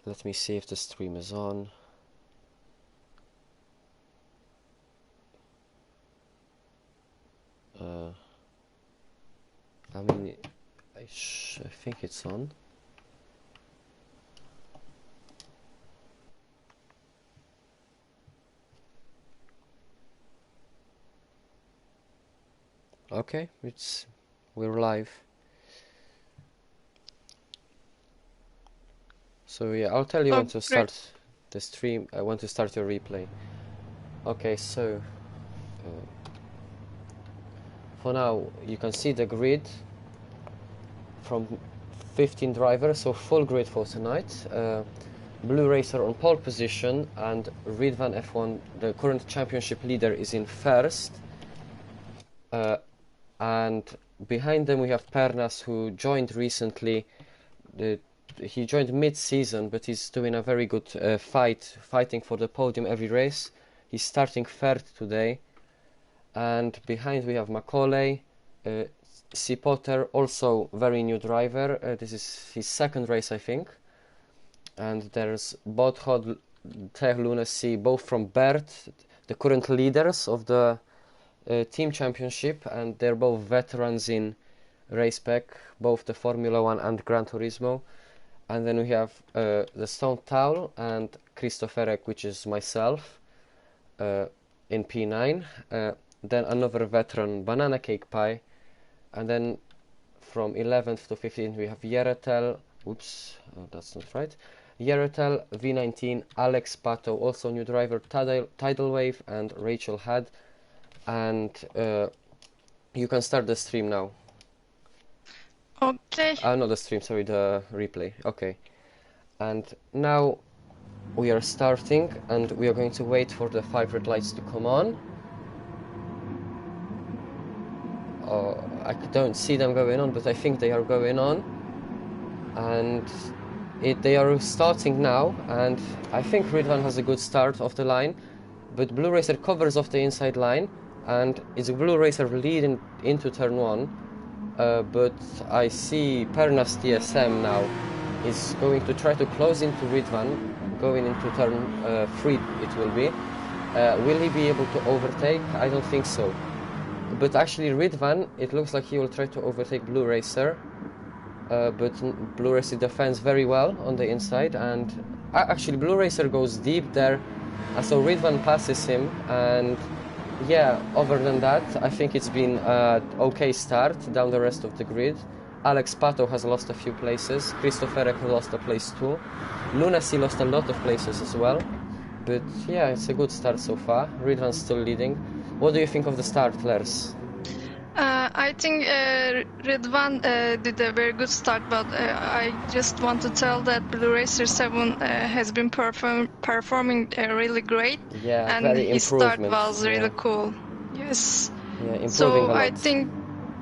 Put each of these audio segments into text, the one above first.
Let me see if the stream is on. I mean, I think it's on. Okay, we're live. So yeah, I'll tell you when to start the stream. I want to start your replay. Okay, so for now you can see the grid from 15 drivers, so full grid for tonight. Blue Racer on pole position, and Ridvan F1, the current championship leader, is in first. And behind them we have Pernas, who joined recently. He joined mid-season, but he's doing a very good fighting for the podium every race. He's starting third today. And behind we have Macaulay, C. Potter, also very new driver. This is his second race, I think. And there's Bodhod, Teh Lunacy, both from Bert, the current leaders of the team championship, and they're both veterans in Race Spec, both the Formula 1 and Gran Turismo. And then we have the Stone Towel and Christoferek, which is myself, in P9. Then another veteran, Banana Cake Pie. And then from 11th to 15th we have Yeretel, that's not right, Yeretel, V19, Alex, Pato, also new driver, Tidal Wave, and Rachel Had. And you can start the stream now. Okay. Not the stream, sorry, the replay. Okay. And now we are starting, and we are going to wait for the 5 red lights to come on. I don't see them going on, but I think they are going on. And they are starting now, and I think Ridvan has a good start off the line. But Blue Racer covers off the inside line, and it's Blue Racer leading into turn 1. But I see Pernas DSM now is going to try to close into Ridvan, going into turn 3 it will be. Will he be able to overtake? I don't think so. But actually Ridvan, it looks like he will try to overtake Blue Racer. But Blue Racer defends very well on the inside, and actually Blue Racer goes deep there. So Ridvan passes him, and yeah, other than that, I think it's been an okay start down the rest of the grid. Alex Pato has lost a few places, Christoferek lost a place too, Lunacy lost a lot of places as well. But yeah, it's a good start so far. Ridvan's still leading. What do you think of the start, Lers? I think Ridvan did a very good start, but I just want to tell that Blue Racer 7 has been performing really great, yeah, and very his start was really cool. Yes. Yeah, improving so a lot. I think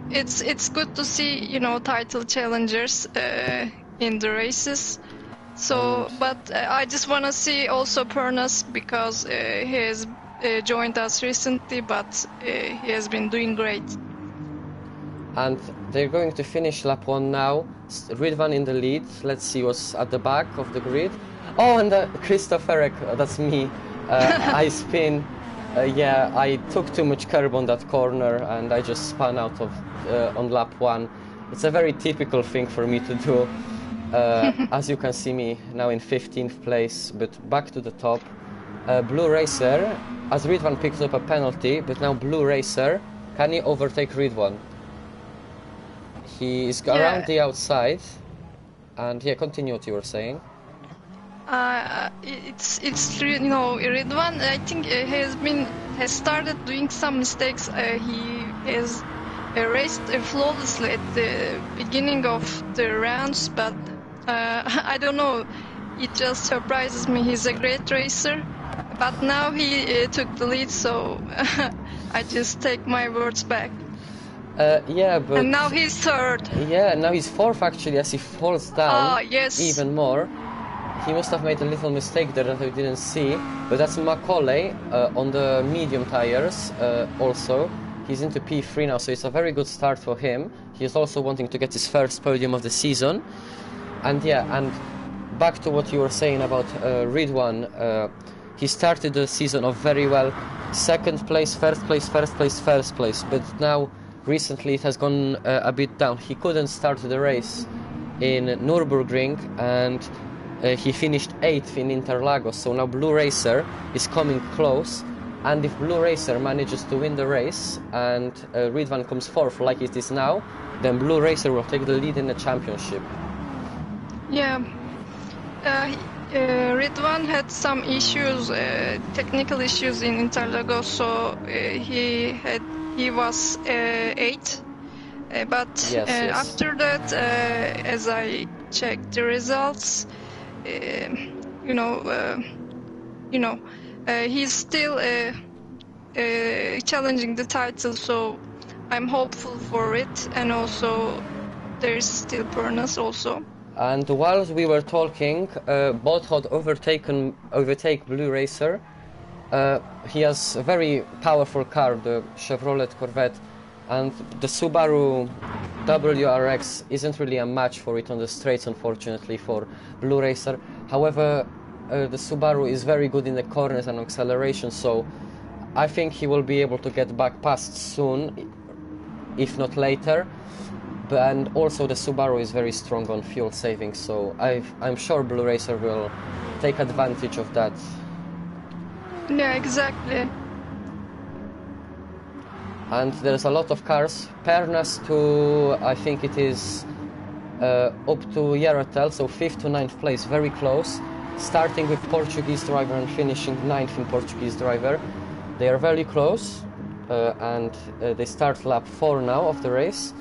it's good to see title challengers in the races. So, but I just want to see also Pernas, because he has joined us recently, but he has been doing great. And they're going to finish lap 1 now. Ridvan in the lead. Let's see what's at the back of the grid. Oh, and Christoferek, that's me. I spin. Yeah, I took too much curb on that corner, and I just spun out of on lap 1. It's a very typical thing for me to do. As you can see me now in 15th place, but back to the top. Blue Racer, as Ridvan picked up a penalty, but now Blue Racer, can he overtake Ridvan? He is around the outside, and yeah, continue what you were saying. It's Ridvan, I think has started doing some mistakes. He has raced flawlessly at the beginning of the rounds, but I don't know, it just surprises me. He's a great racer, but now he took the lead, so I just take my words back. Yeah, but... And now he's third. Yeah, now he's fourth actually, as he falls down even more. He must have made a little mistake there that I didn't see, but that's Macaulay on the medium tires also. He's into P3 now, so it's a very good start for him. He's also wanting to get his first podium of the season. And yeah, and back to what you were saying about Ridwan. He started the season off very well. Second place, first place, first place, first place. But now, recently, it has gone a bit down. He couldn't start the race in Nürburgring, and he finished 8th in Interlagos. So now Blue Racer is coming close. And if Blue Racer manages to win the race and Ridvan comes 4th like it is now, then Blue Racer will take the lead in the championship. Yeah. Ridwan had some issues, technical issues in Interlagos, so he was 8th. But Yes. after that, as I checked the results, he's still challenging the title, so I'm hopeful for it. And also, there's still Pernas also. And while we were talking, Bothod overtake Blue Racer. He has a very powerful car, the Chevrolet Corvette, and the Subaru WRX isn't really a match for it on the straights, unfortunately, for Blue Racer. However, the Subaru is very good in the corners and acceleration, so I think he will be able to get back past soon, if not later. And also the Subaru is very strong on fuel saving, so I'm sure Blue Racer will take advantage of that. Yeah, exactly. And there's a lot of cars. Pernas to, I think it is up to Yaratel, so 5th to 9th place, very close. Starting with Portuguese driver and finishing 9th in Portuguese driver. They are very close, and they start lap 4 now of the race.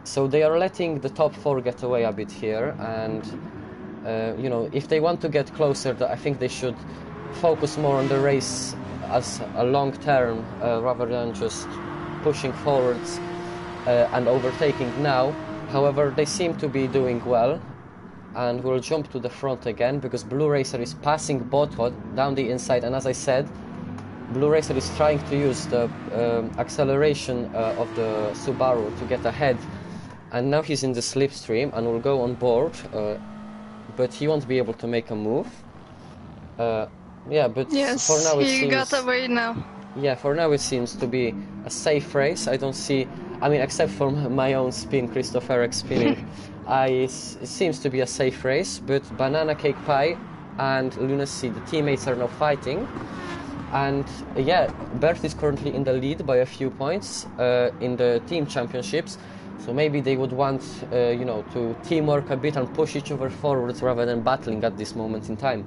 So they are letting the top 4 get away a bit here, and if they want to get closer, I think they should focus more on the race as a long term rather than just pushing forwards and overtaking now. However, they seem to be doing well, and we'll jump to the front again because Blue Racer is passing Bothod down the inside, and as I said, Blue Racer is trying to use the acceleration of the Subaru to get ahead. And now he's in the slipstream and will go on board, but he won't be able to make a move. But yes, for now it seems... he got away now. Yeah, for now it seems to be a safe race. I don't see... except for my own spin, Christopher spinning, it seems to be a safe race, but Banana Cake Pie and Lunacy, the teammates, are now fighting. And Bert is currently in the lead by a few points in the team championships. So maybe they would want, to teamwork a bit and push each other forwards rather than battling at this moment in time.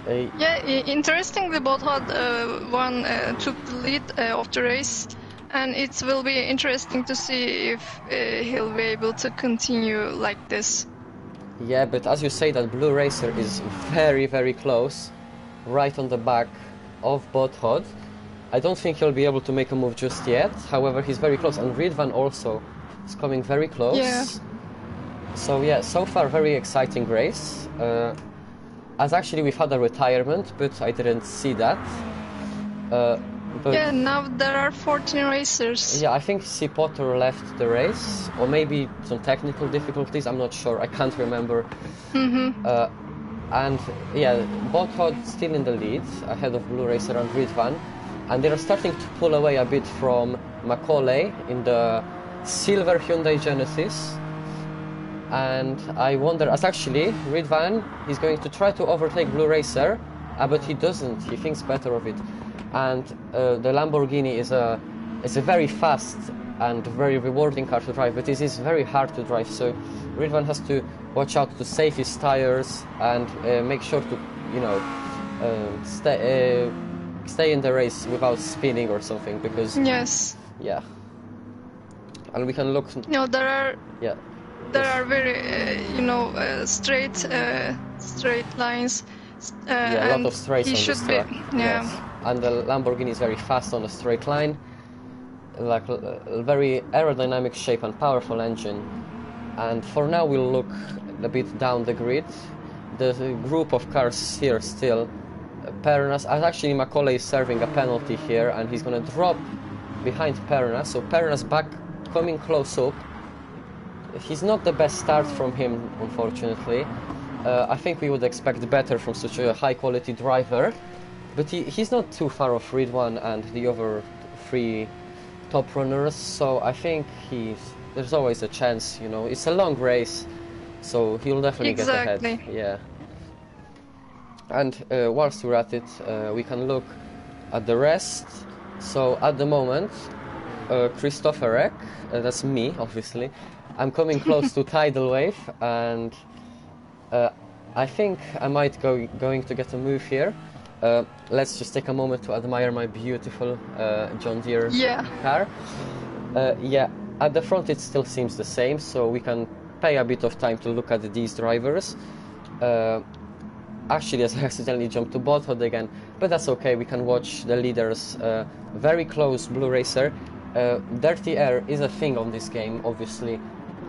Interestingly, Bothod took the lead of the race, and it will be interesting to see if he'll be able to continue like this. Yeah, but as you say, that Blue Racer is very, very close, right on the back of Bothod. I don't think he'll be able to make a move just yet. However, he's very close, and Ridvan also is coming very close. Yeah. So so far very exciting race. As actually we've had a retirement, but I didn't see that. Now there are 14 racers. Yeah, I think Pato left the race, or maybe some technical difficulties. I'm not sure. I can't remember. And Bothod still in the lead, ahead of Blue Racer and Ridvan. And they're starting to pull away a bit from Macaulay in the silver Hyundai Genesis. And I wonder, as actually Ridvan is going to try to overtake Blue Racer, but he doesn't. He thinks better of it. And the Lamborghini is a very fast and very rewarding car to drive, but it is very hard to drive. So Ridvan has to watch out to save his tires and make sure to, stay in the race without spinning or something, because yes, and we can look. No, there are very straight lines. A lot of straights on this track. Yes. And the Lamborghini is very fast on a straight line, like a very aerodynamic shape and powerful engine. And for now we'll look a bit down the grid. The group of cars here still. Pernas, actually Macaulay is serving a penalty here, and he's going to drop behind Pernas. So Pernas back, coming close up. he's not the best start from him, unfortunately. I think we would expect better from such a high-quality driver, but he's not too far off Ridwan and the other 3 top runners, so I think there's always a chance, you know. It's a long race, so he'll definitely get ahead. Yeah. And whilst we're at it, we can look at the rest. So at the moment, Christopher Eck, that's me, obviously. I'm coming close to tidal wave, and I think I might going to get a move here. Let's just take a moment to admire my beautiful John Deere car. Yeah, at the front it still seems the same, so we can pay a bit of time to look at these drivers. Actually, as I accidentally jumped to Bothood again, but that's okay, we can watch the leaders. Very close, Blue Racer. Dirty air is a thing on this game, obviously,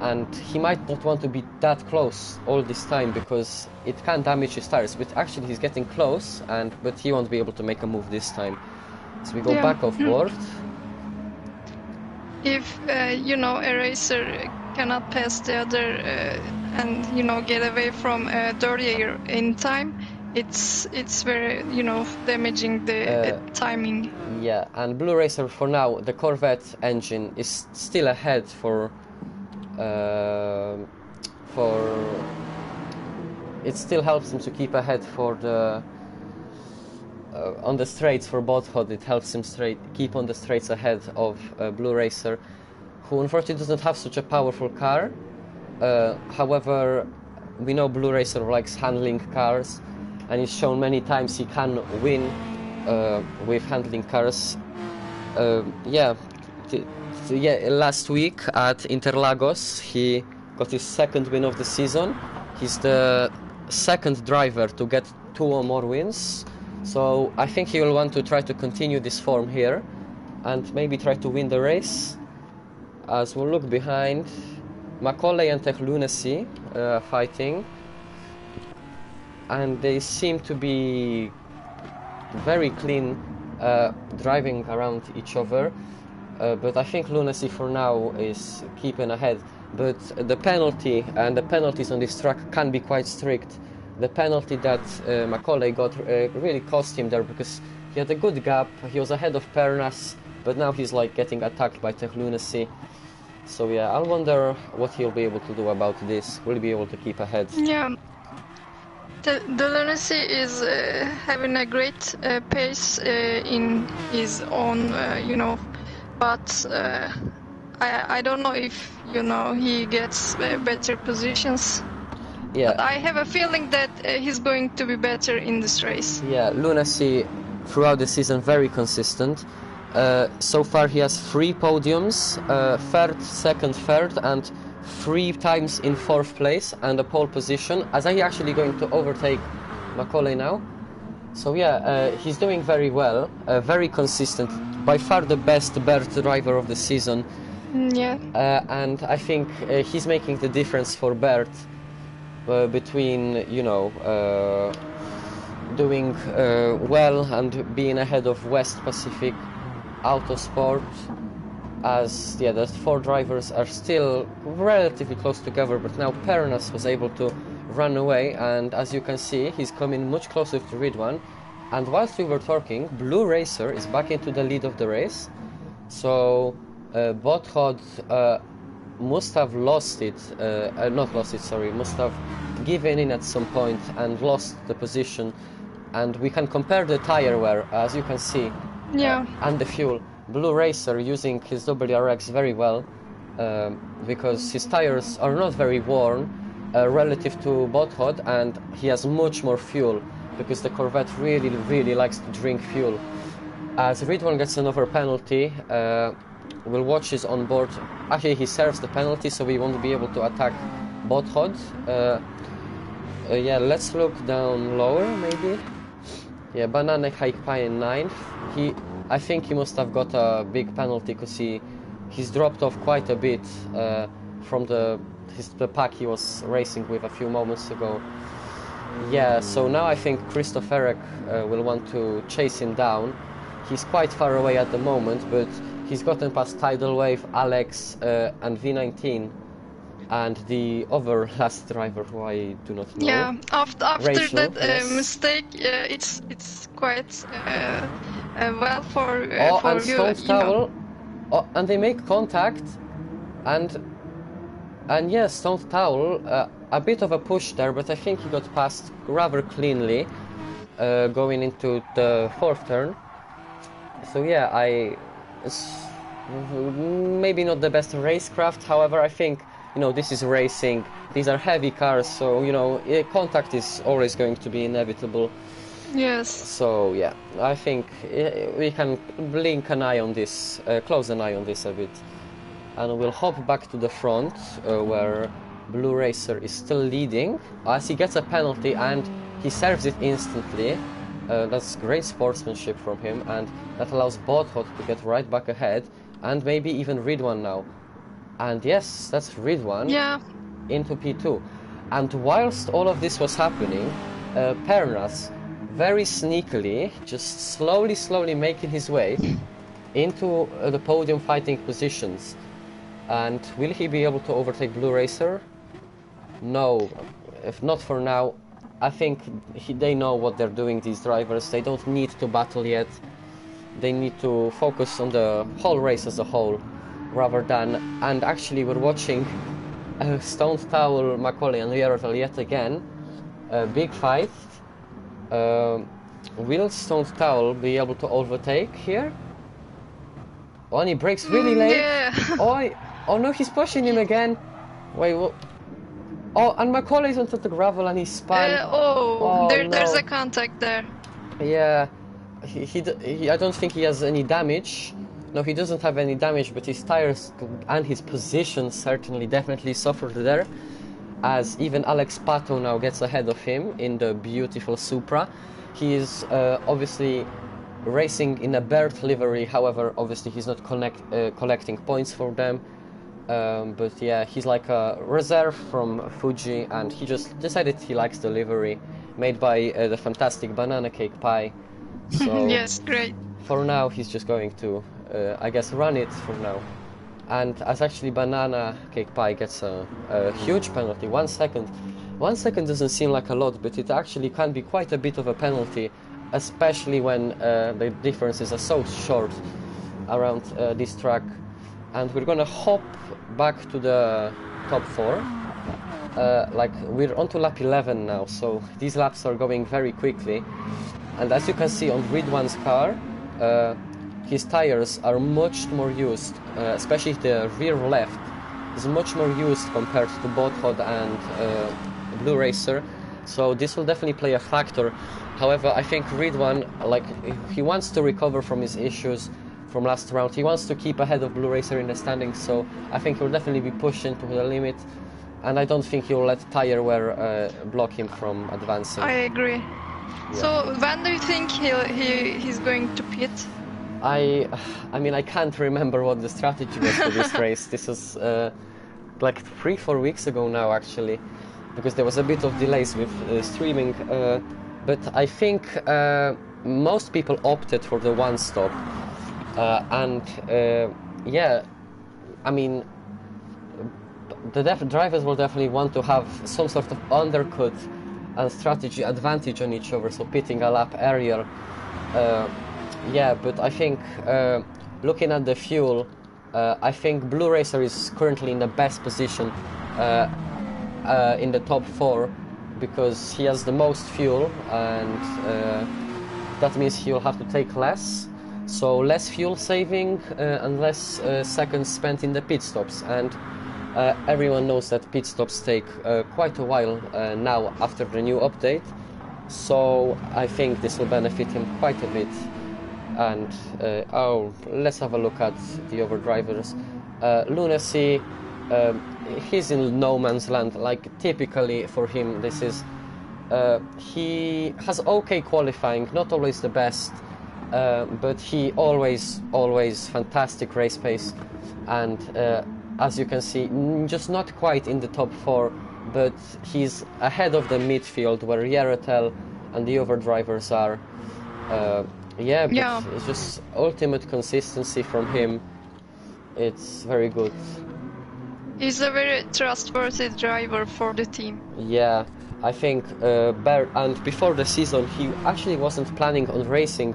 and he might not want to be that close all this time because it can damage his tires, but actually he's getting close, but he won't be able to make a move this time. So we go back off board. If, you know, a racer cannot pass the other and, you know, get away from dirty air in time, it's very, you know, damaging the timing. Yeah, and Blue Racer for now, the Corvette engine is still ahead it still helps him to keep ahead for the on the straights for Bothood. It helps him keep on the straights ahead of Blue Racer, who unfortunately doesn't have such a powerful car. However, we know Blue Racer likes handling cars, and he's shown many times he can win with handling cars. Last week at Interlagos he got his 2nd win of the season. He's the 2nd driver to get 2 or more wins, so I think he will want to try to continue this form here and maybe try to win the race. As we'll look behind, Macaulay and Tech Lunacy fighting, and they seem to be very clean driving around each other. But I think Lunacy for now is keeping ahead. But the penalty and the penalties on this track can be quite strict. The penalty that Macaulay got really cost him there because he had a good gap. He was ahead of Pernas, but now he's like getting attacked by Tech Lunacy. So yeah, I wonder what he'll be able to do about this. Will he be able to keep ahead? Yeah. The Lunacy is having a great pace in his own, you know, but I don't know if, you know, he gets better positions. Yeah. But I have a feeling that he's going to be better in this race. Yeah, Lunacy throughout the season very consistent. So far he has 3 podiums, 3rd, 2nd, 3rd, and 3 times in 4th place and a pole position. As he actually going to overtake Macaulay now. So yeah, he's doing very well, very consistent, by far the best Bert driver of the season. Yeah. And I think he's making the difference for Bert between, you know, doing well and being ahead of West Pacific Autosport, as yeah, the 4 drivers are still relatively close together, but now Pernas was able to run away, and as you can see, he's coming much closer to Ridwan. And whilst we were talking, Blue Racer is back into the lead of the race, so Bothoud must have lost it, must have given in at some point and lost the position. And we can compare the tire wear, as you can see, and the fuel. Blue Racer using his WRX very well, because his tires are not very worn relative to Bothoud, and he has much more fuel because the Corvette really likes to drink fuel. As Ridwan gets another penalty, we'll watch his on board. Actually, he serves the penalty, so we won't be able to attack Bothoud. Yeah, let's look down lower, maybe. Yeah, Banana Hike Pie in 9th. I think he must have got a big penalty because he's dropped off quite a bit from the pack he was racing with a few moments ago. Yeah, so now I think Christopher will want to chase him down. He's quite far away at the moment, but he's gotten past Tidal Wave, Alex, and V19. and the other last driver who I do not know. Yeah, after Rachel, that yes. mistake, it's quite well for Oh, and you, Stone's you know. Towel. Oh, and they make contact, and yes, Stone's Towel, a bit of a push there, but I think he got past rather cleanly, going into the fourth turn. So yeah, it's maybe not the best racecraft. However, I think, you know, this is racing. These are heavy cars, so, you know, contact is always going to be inevitable. Yes. So yeah, I think we can blink an eye on this, close an eye on this a bit, and we'll hop back to the front, where Blue Racer is still leading as he gets a penalty and he serves it instantly. That's great sportsmanship from him, and that allows Bothot to get right back ahead and maybe even Ridwan now. And yes, that's Ridwan, Yeah. into P2. And whilst all of this was happening, Pernas very sneakily, just slowly making his way into the podium fighting positions. And will he be able to overtake Blue Racer? No, if not for now. I think they know what they're doing, these drivers. They don't need to battle yet. They need to focus on the whole race as a whole, rather than... And actually we're watching Stone Towel, Macaulay and Lerzan yet again. A big fight. Will Stone Towel be able to overtake here? Oh, and he brakes really late. Yeah. Oh no, he's pushing him again. Wait, what? Oh, and Macaulay's onto the gravel and he spun. There's no. a contact there. Yeah, I don't think he has any damage. No, he doesn't have any damage, but his tires and his position certainly definitely suffered there, as even Alex Pato now gets ahead of him in the beautiful Supra. He is obviously racing in a Bert livery, however, obviously he's not collecting points for them. But yeah, he's like a reserve from Fuji, and he just decided he likes the livery made by the fantastic Banana Cake Pie. So yes, great. for now, he's just going to, I guess, run it for now. And as actually Banana Cake Pie gets a huge penalty, 1 second. 1 second doesn't seem like a lot, but it actually can be quite a bit of a penalty, especially when the differences are so short around this track. And we're gonna hop back to the top 4. Like, we're onto lap 11 now, so these laps are going very quickly. And as you can see on Ridwan's car, his tires are much more used, especially the rear left is much more used compared to Bothod and Blue Racer. So this will definitely play a factor. However, I think Ridwan, like, he wants to recover from his issues from last round. He wants to keep ahead of Blue Racer in the standings, so I think he'll definitely be pushed into the limit, and I don't think he'll let tire wear block him from advancing. I agree. Yeah. So when do you think he's going to pit? I mean, I can't remember what the strategy was for this race. This was like 3-4 weeks ago now, actually, because there was a bit of delays with streaming, but I think most people opted for the one stop. Yeah, I mean, the drivers will definitely want to have some sort of undercut and strategy advantage on each other, so pitting a lap earlier. Yeah, but I think looking at the fuel, I think Blue Racer is currently in the best position in the top 4, because he has the most fuel, and that means he'll have to take less. So less fuel saving and less seconds spent in the pit stops, and everyone knows that pit stops take quite a while now after the new update, so I think this will benefit him quite a bit. And let's have a look at the other drivers. Lunacy, he's in no man's land. Like, typically for him, this is he has okay qualifying, not always the best, but he always fantastic race pace, and as you can see, just not quite in the top 4, but he's ahead of the midfield where Yaratel and the other drivers are. Yeah, but it's just ultimate consistency from him. It's very good. He's a very trustworthy driver for the team. Yeah, I think Bert, and before the season he actually wasn't planning on racing.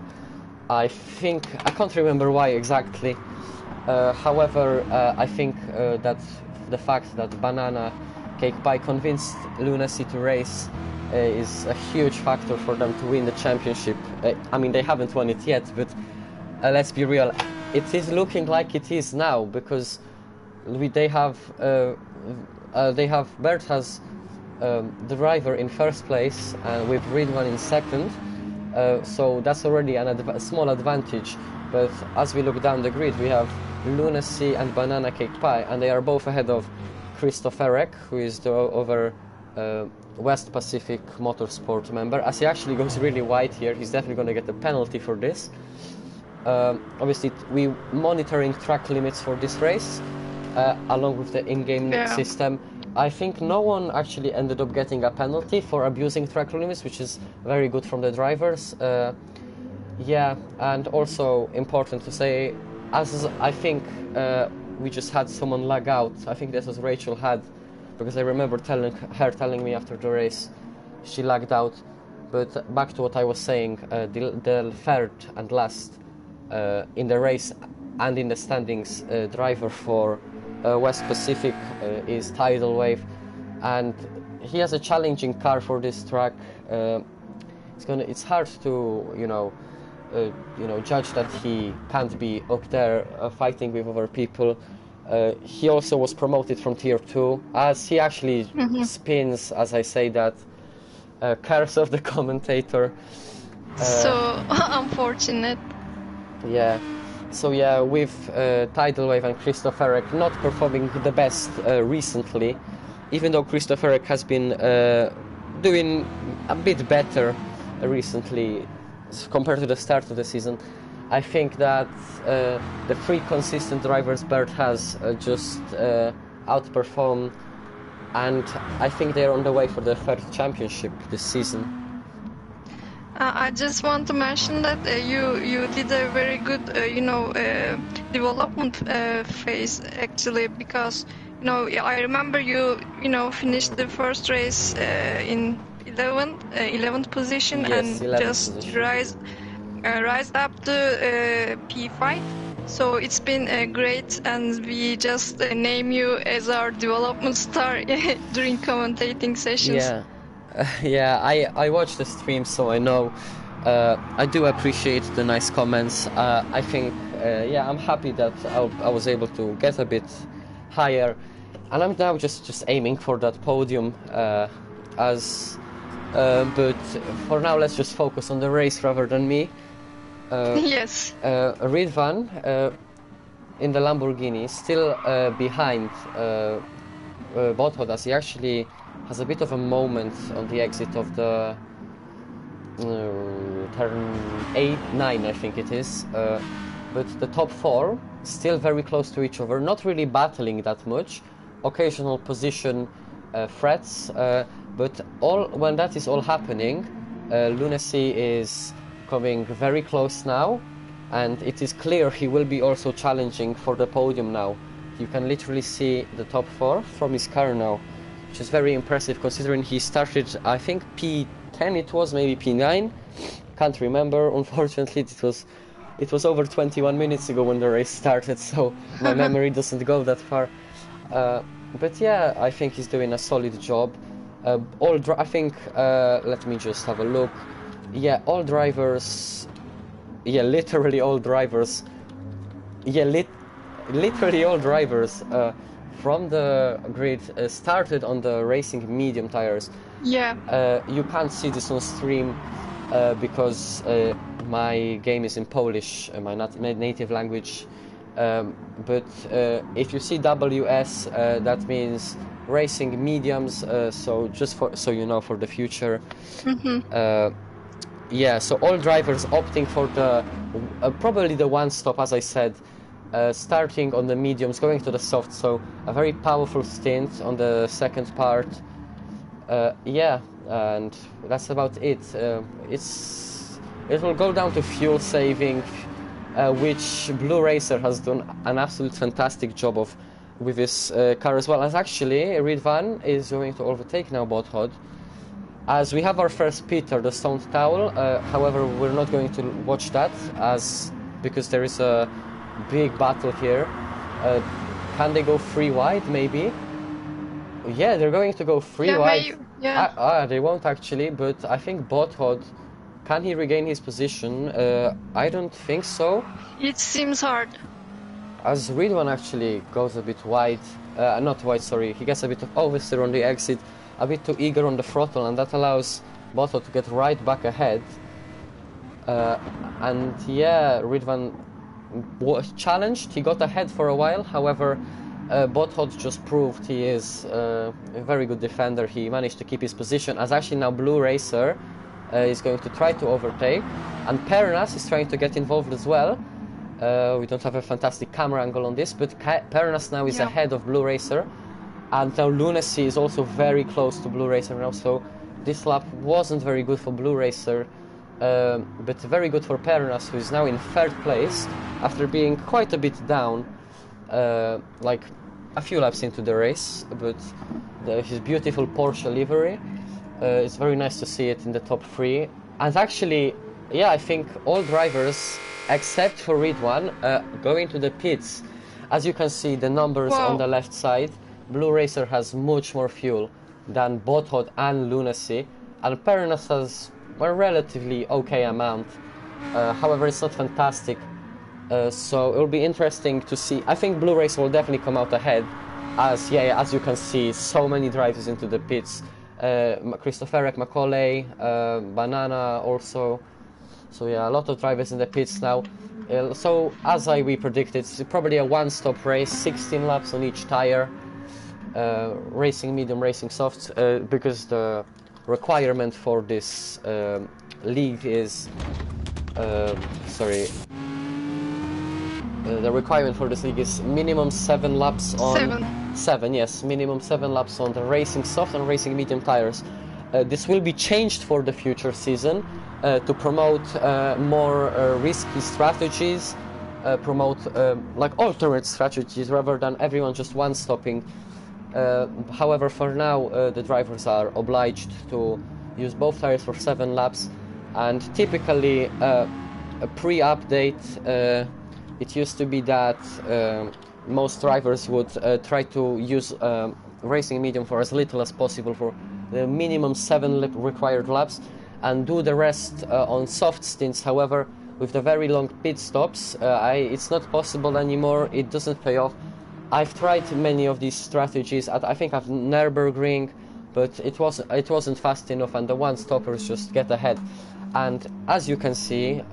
I think, I can't remember why exactly. However, I think that the fact that Banana Cake Pie convinced Lunacy to race is a huge factor for them to win the championship. I mean, they haven't won it yet, but let's be real, it is looking like it is now, because they have Bert has the driver in first place, with Ridwan in second, so that's already a small advantage. But as we look down the grid, we have Lunacy and Banana Cake Pie, and they are both ahead of Christopherek, who is the over West Pacific Motorsport member. As he actually goes really wide here, he's definitely going to get a penalty for this. Obviously, we monitoring track limits for this race, along with the in-game system. I think no one actually ended up getting a penalty for abusing track limits, which is very good from the drivers. Yeah, and also important to say, as I think we just had someone lag out. I think this was Rachel had, because I remember telling me after the race she lagged out. But back to what I was saying, the third and last in the race and in the standings driver for West Pacific is Tidal Wave, and he has a challenging car for this track. It's hard to judge that he can't be up there fighting with other people. He also was promoted from tier 2, as he actually spins, as I say that, curse of the commentator. So unfortunate. Yeah. So yeah, with Tidal Wave and Christopherek not performing the best recently, even though Christopherek has been doing a bit better recently compared to the start of the season, I think that the three consistent drivers Bert has just outperformed, and I think they're on the way for the third championship this season. I just want to mention that you did a very good development phase actually, because I remember you finished the first race in 11th position, yes, and just position. Rise up to P5. So it's been great, and we just name you as our development star during commentating sessions. Yeah. Yeah, I watched the stream, so I know. I do appreciate the nice comments. I think, I'm happy that I was able to get a bit higher, and I'm now just aiming for that podium. But for now, let's just focus on the race rather than me. Yes. Ridvan in the Lamborghini, still behind Bothodas. He actually has a bit of a moment on the exit of the turn 8-9, I think it is. But the top four still very close to each other, not really battling that much. Occasional position threats, but when that is all happening, Lunacy is coming very close now, and it is clear he will be also challenging for the podium now. You can literally see the top four from his car now, which is very impressive considering he started, I think, P10 it was, maybe P9, can't remember. Unfortunately, it was over 21 minutes ago when the race started, so my memory doesn't go that far. But yeah, I think he's doing a solid job. I think, let me just have a look. Yeah, all drivers, yeah, literally all drivers, yeah, literally all drivers from the grid started on the racing medium tires. Yeah. You can't see this on stream because my game is in Polish, my native language. But if you see WS, that means racing mediums. So just so you know for the future. Yeah, so all drivers opting for the probably the one stop, as I said, starting on the mediums, going to the soft. So a very powerful stint on the second part. Yeah, and that's about it. It will go down to fuel saving, which Blue Racer has done an absolute fantastic job of with his car as well. As actually, Ridvan is going to overtake now Bothod. As we have our first Peter, the Stone Towel. However, we're not going to watch that because there is a big battle here. Can they go 3 wide? Maybe. Yeah, they're going to go 3 wide. Maybe, yeah. They won't actually, but I think Bothod, can he regain his position? I don't think so. It seems hard. As Ridwan actually goes a bit wide, not wide, sorry, he gets a bit of oversteer on the exit, a bit too eager on the throttle, and that allows Bothod to get right back ahead. And yeah, Ridvan was challenged, he got ahead for a while, however, Bothod just proved he is a very good defender. He managed to keep his position, as actually now Blue Racer is going to try to overtake, and Pernas is trying to get involved as well. We don't have a fantastic camera angle on this, but Pernas now is ahead of Blue Racer, and now Lunacy is also very close to Blue Racer now, so this lap wasn't very good for Blue Racer, but very good for Pernas, who is now in 3rd place after being quite a bit down, like a few laps into the race, but his beautiful Porsche livery, it's very nice to see it in the top 3, and actually, yeah, I think all drivers except for Ridwan going to the pits. As you can see, the numbers on the left side, Blue Racer has much more fuel than Bothod and Lunacy, and Pernas has a relatively okay amount. However, it's not fantastic, so it will be interesting to see. I think Blue Racer will definitely come out ahead, as you can see, so many drivers into the pits. Christopherek, Macaulay, Banana also. So yeah, a lot of drivers in the pits now. So as we predicted, it's probably a one-stop race, 16 laps on each tire. Racing medium, racing soft, because the requirement for this league is... the requirement for this league is minimum 7 laps on... 7, yes, minimum 7 laps on the racing soft and racing medium tires. This will be changed for the future season. To promote more risky strategies, promote like alternate strategies rather than everyone just one-stopping. However, for now, the drivers are obliged to use both tires for 7 laps, and typically a pre-update, it used to be that most drivers would try to use racing medium for as little as possible for the minimum 7 required laps, and do the rest on soft stints. However, with the very long pit stops, it's not possible anymore. It doesn't pay off. I've tried many of these strategies I think at Nürburgring, but it wasn't fast enough, and the one-stoppers just get ahead. And as you can see,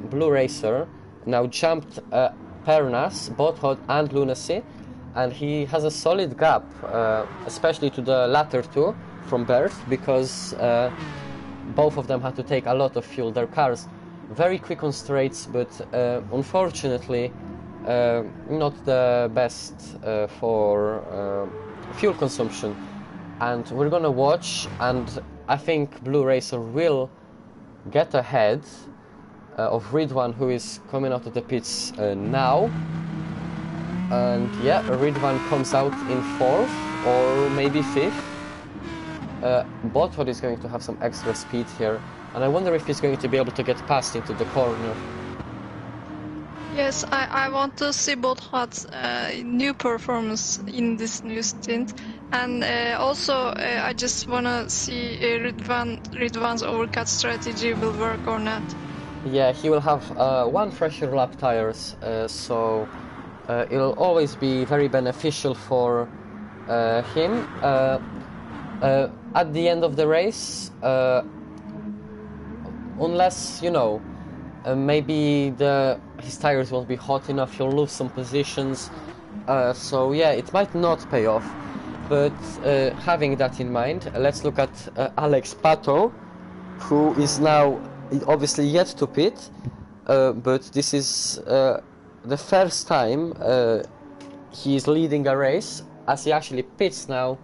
Blue Racer now jumped Pernas, Bothod and Lunacy, and he has a solid gap, especially to the latter two from birth, because both of them had to take a lot of fuel. Their cars very quick on straights, but unfortunately not the best for fuel consumption. And we're gonna watch, and I think Blue Racer will get ahead of Ridwan, who is coming out of the pits now. And yeah, Ridwan comes out in 4th or maybe 5th. Bothod is going to have some extra speed here, and I wonder if he's going to be able to get past into the corner. Yes, I want to see Bothod's new performance in this new stint, and also I just want to see Ridvan's overcut strategy will work or not. Yeah, he will have 1 fresher lap tires, so it'll always be very beneficial for him. At the end of the race, unless, you know, maybe his tires won't be hot enough, he'll lose some positions, so yeah, it might not pay off. But having that in mind, let's look at Alex Pato, who is now obviously yet to pit, but this is the first time he is leading a race, as he actually pits now.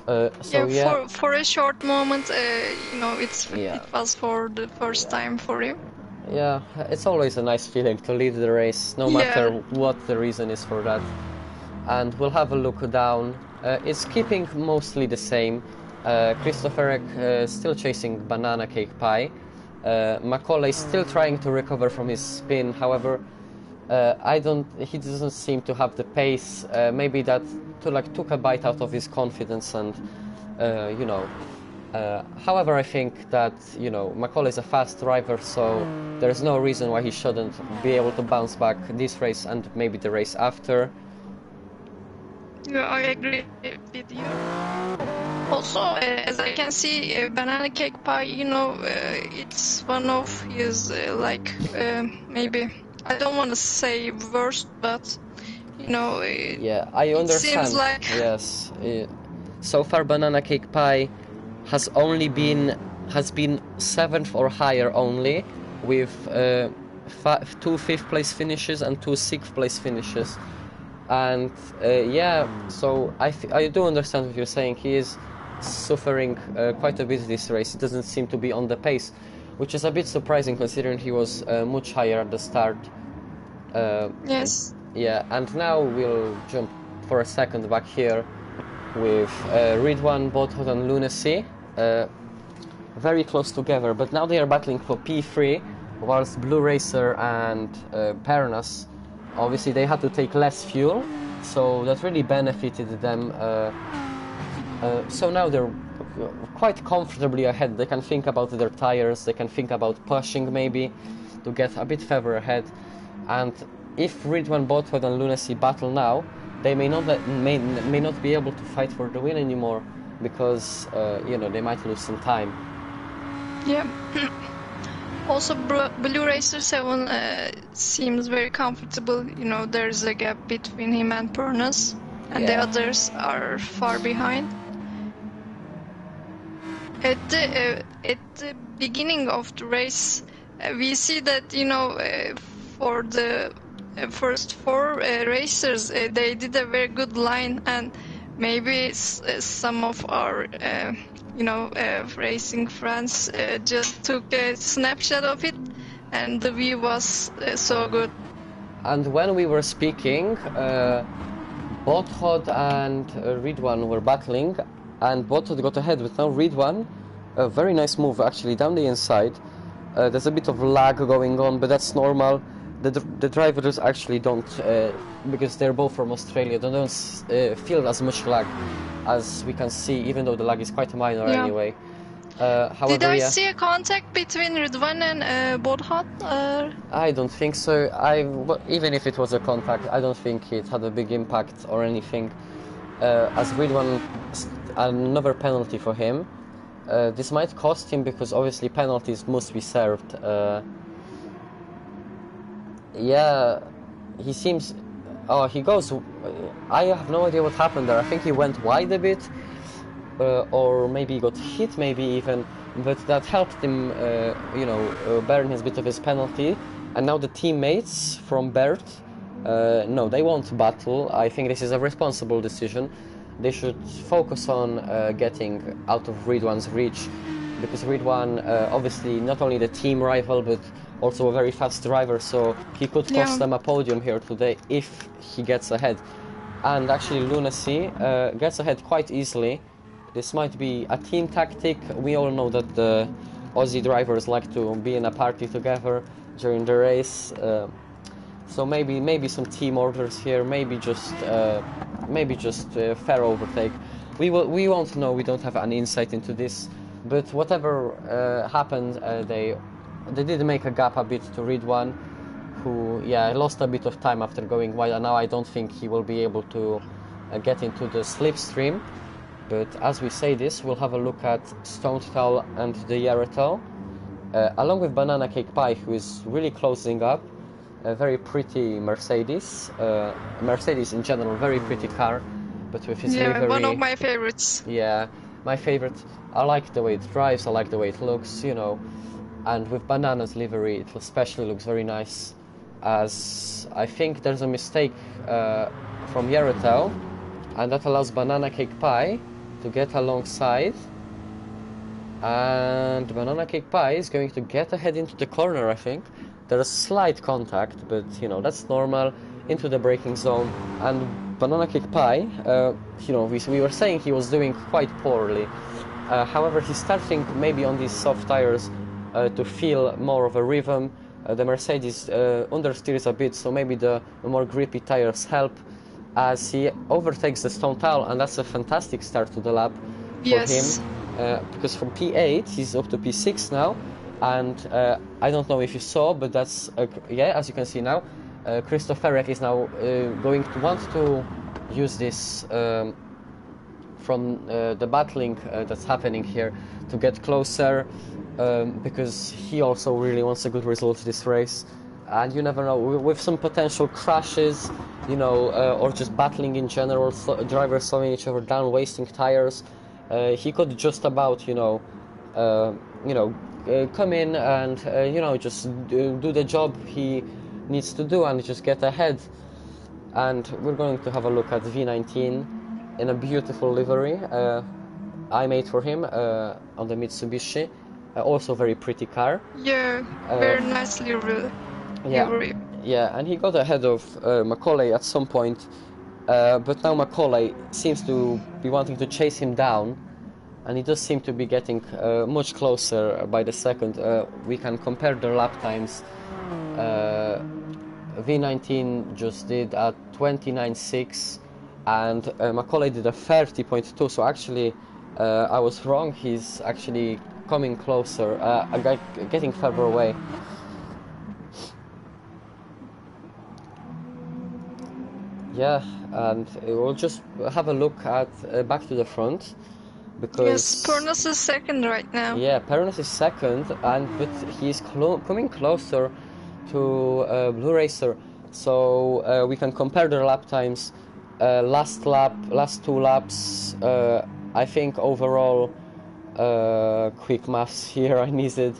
For a short moment, you know, it was for the first time for him. Yeah, it's always a nice feeling to lead the race, no matter what the reason is for that. and we'll have a look down. It's keeping mostly the same. Christopher still chasing Banana Cake Pie. Macaulay still trying to recover from his spin. However, he doesn't seem to have the pace. Maybe that took a bite out of his confidence, and you know. However, I think that Macaulay is a fast driver, so there's no reason why he shouldn't be able to bounce back this race and maybe the race after. Yeah, I agree with you. Also, as I can see, Banana Cake Pie, it's one of his maybe, I don't want to say worst, but Yeah, I understand. Seems like yes. So far, Banana Cake Pie has been 7th or higher only, with 2 5th-place finishes and 2 6th-place finishes. And yeah, so I do understand what you're saying. He is suffering quite a bit this race. He doesn't seem to be on the pace, which is a bit surprising considering he was much higher at the start. Yes. Yeah, and now we'll jump for a second back here with Ridwan, Bothod and Lunacy. Very close together, but now they are battling for P3, whilst Blue Racer and Pernas, obviously they had to take less fuel, so that really benefited them. So now they're quite comfortably ahead. They can think about their tires, they can think about pushing maybe to get a bit further ahead. And if Ridwan, Bothod and Lunacy battle now, they may not be able to fight for the win anymore, because they might lose some time. Yeah. Also, Blue Racer 7 seems very comfortable. There's a gap between him and Pernas, and the others are far behind. At the beginning of the race, we see that for the first 4 racers, they did a very good line, and maybe some of our racing friends just took a snapshot of it, and the view was so good. And when we were speaking, Bothod and Ridwan were battling, and Bothod got ahead, but now Ridwan, a very nice move actually down the inside. There's a bit of lag going on, but that's normal. The drivers actually don't, because they're both from Australia, they don't feel as much lag as we can see, even though the lag is quite minor anyway. However, did I see a contact between Ridwan and Bothod? I don't think so. Even if it was a contact, I don't think it had a big impact or anything. As Ridwan, another penalty for him. This might cost him, because obviously penalties must be served. Yeah, he seems... Oh, he goes... I have no idea what happened there. I think he went wide a bit, or maybe he got hit, maybe even, but that helped him, burn his bit of his penalty. And now the teammates from Bert, no, they won't battle. I think this is a responsible decision. They should focus on getting out of Ridwan's reach, because Ridwan, obviously not only the team rival, but also a very fast driver, so he could cost them a podium here today if he gets ahead. And actually Lunacy gets ahead quite easily. This might be a team tactic. We all know that the Aussie drivers like to be in a party together during the race. So maybe some team orders here, maybe just fair overtake. We won't know. We don't have any insight into this. But whatever happened, they did make a gap a bit to Ridwan, who lost a bit of time after going wide. And now I don't think he will be able to get into the slipstream. But as we say this, we'll have a look at Stone Towel and the Yaratel, along with Banana Cake Pie, who is really closing up. A very pretty Mercedes. Mercedes in general, very pretty car, but with his livery. One of my favorites. Yeah, my favorite. I like the way it drives, I like the way it looks, and with Banana's livery, it especially looks very nice. As I think there's a mistake from Yaratel, and that allows Banana Cake Pie to get alongside, and Banana Cake Pie is going to get ahead into the corner, I think. There's a slight contact, but that's normal, into the braking zone, and Banana Cake Pie, you know, we were saying he was doing quite poorly. However, he's starting maybe on these soft tires to feel more of a rhythm. The Mercedes understeers a bit, so maybe the more grippy tires help as he overtakes the stone towel, and that's a fantastic start to the lap for Yes. him. Because from P8 he's up to P6 now, and I don't know if you saw, but that's yeah, as you can see now, Christopherek is now going to want to use this from the battling that's happening here to get closer, because he also really wants a good result this race. And you never know, with some potential crashes, you know, or just battling in general, drivers slowing each other down, wasting tires, he could just about, you know, come in and you know, just do the job he needs to do and just get ahead. And we're going to have a look at V19 in a beautiful livery I made for him on the Mitsubishi. Also very pretty car. Yeah, very nicely livery. Yeah, and he got ahead of Macaulay at some point, but now Macaulay seems to be wanting to chase him down, and he does seem to be getting much closer by the second. We can compare their lap times. V19 just did a 29.6 and Macaulay did a 30.2, so actually I was wrong. He's actually coming closer, getting further away. Yeah, and we'll just have a look at back to the front, because yes, Pernas is second right now. Yeah, Pernas is second, but he's coming closer to Blue Racer, so we can compare their lap times. Last two laps, I think overall, quick maths here, I needed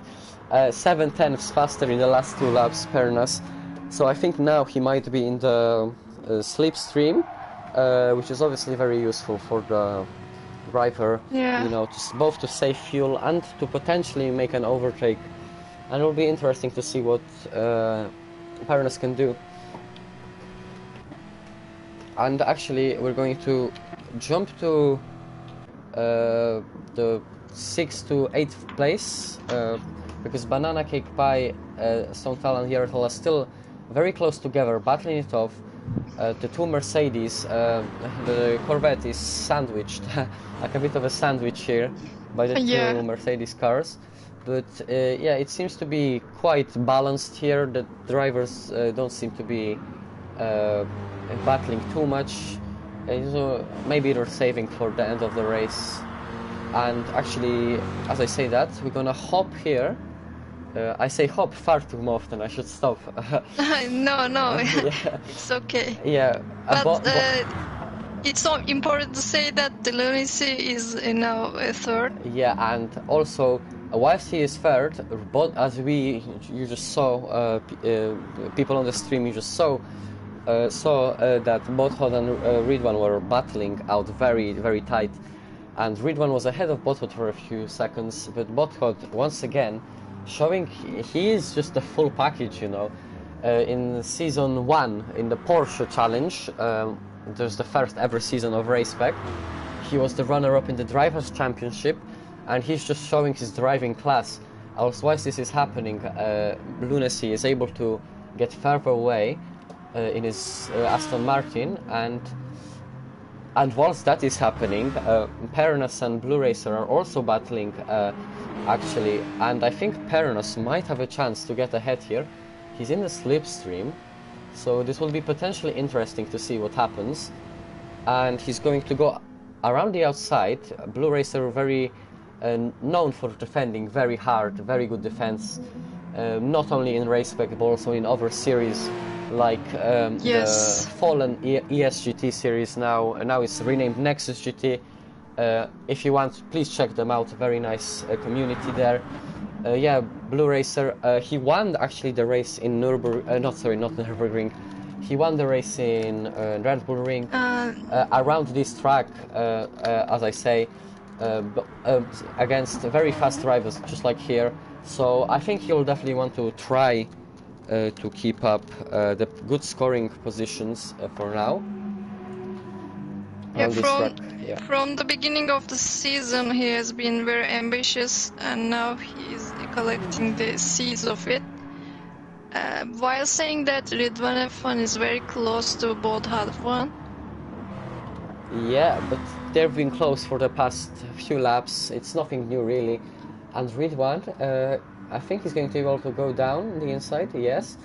7/10 faster in the last two laps, Pernas. So I think now he might be in the slipstream, which is obviously very useful for the driver, Yeah. you know, both to save fuel and to potentially make an overtake. And it will be interesting to see what Pernas can do. And actually, we're going to jump to the 6th to 8th place, because Banana Cake Pie, Stone Talon and Hierotol are still very close together, battling it off. The two Mercedes, the Corvette is sandwiched, like a bit of a sandwich here by the two Mercedes cars. But yeah, it seems to be quite balanced here. The drivers don't seem to be battling too much. So maybe they're saving for the end of the race. And actually, as I say that, we're gonna hop here. I say hop far too often, I should stop. No, Yeah. it's okay. Yeah. But it's so important to say that the Lunacy is now third. Yeah, and also, whilst he is third, as you just saw, people on the stream, you just saw that Bothod and Ridwan were battling out very, very tight. And Ridwan was ahead of Bothod for a few seconds, but Bothod, once again, showing he is just a full package, you know. In season 1, in the Porsche Challenge, there's the first ever season of Race Spec, he was the runner-up in the Drivers' Championship, and he's just showing his driving class. Also, whilst this is happening, Lunacy is able to get further away in his Aston Martin, and whilst that is happening, Pernas and Blue Racer are also battling, actually, and I think Pernas might have a chance to get ahead here. He's in the slipstream, so this will be potentially interesting to see what happens. And he's going to go around the outside. Blue Racer very known for defending very hard, very good defense, not only in Race Spec but also in other series like the fallen ESGT series. Now it's renamed Nexus GT. If you want, please check them out. Very nice community there. Yeah, Blue Racer. He won actually the race in not Nürburgring. He won the race in Red Bull Ring around this track, as I say, against very fast drivers, just like here. So I think he'll definitely want to try to keep up the good scoring positions for now. Yeah, on this track. Yeah. from the beginning of the season, he has been very ambitious, and now he is collecting the seeds of it. While saying that Ridvan F1 is very close to both F1. Yeah, but they've been close for the past few laps. It's nothing new really. And Ridwan, I think he's going to be able to go down the inside. Yes,